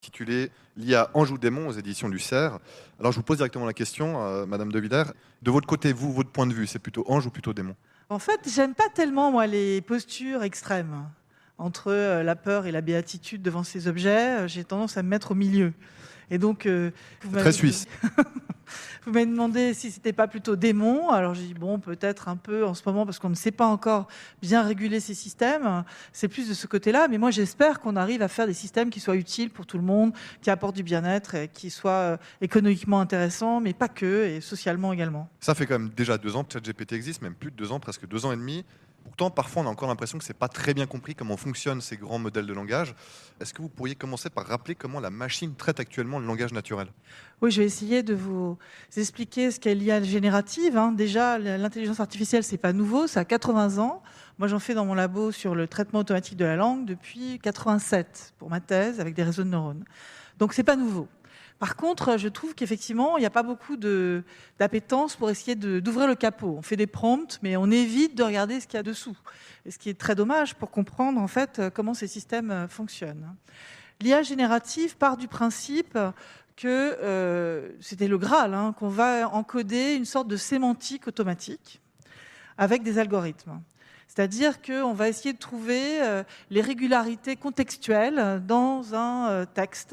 Intitulé «L'IA Ange ou démon» aux éditions du Cerf. Alors je vous pose directement la question, Madame De Villers. De votre côté, vous, votre point de vue, c'est plutôt ange ou plutôt démon? En fait, j'aime pas tellement, moi, les postures extrêmes entre la peur et la béatitude devant ces objets. J'ai tendance à me mettre au milieu. Et donc, vous C'est très m'avez suisse. vous m'avez demandé si c'était pas plutôt démon. Alors j'ai dit bon, peut-être un peu en ce moment parce qu'on ne sait pas encore bien réguler ces systèmes. C'est plus de ce côté-là. Mais moi, j'espère qu'on arrive à faire des systèmes qui soient utiles pour tout le monde, qui apportent du bien-être et qui soient économiquement intéressants, mais pas que, et socialement également. Ça fait quand même déjà 2 ans que ChatGPT existe, même plus de 2 ans, presque 2 ans et demi. Pourtant, parfois, on a encore l'impression que c'est pas très bien compris comment fonctionnent ces grands modèles de langage. Est-ce que vous pourriez commencer par rappeler comment la machine traite actuellement le langage naturel? Oui, je vais essayer de vous expliquer ce qu'est l'IA générative, hein. Déjà, l'intelligence artificielle, c'est pas nouveau, ça a 80 ans. Moi, j'en fais dans mon labo sur le traitement automatique de la langue depuis 87 pour ma thèse avec des réseaux de neurones. Donc, c'est pas nouveau. Par contre, je trouve qu'effectivement, il n'y a pas beaucoup d'appétence pour essayer d'ouvrir le capot. On fait des prompts, mais on évite de regarder ce qu'il y a dessous. Et ce qui est très dommage pour comprendre en fait comment ces systèmes fonctionnent. L'IA générative part du principe que c'était le Graal, hein, qu'on va encoder une sorte de sémantique automatique avec des algorithmes. C'est-à-dire qu'on va essayer de trouver les régularités contextuelles dans un texte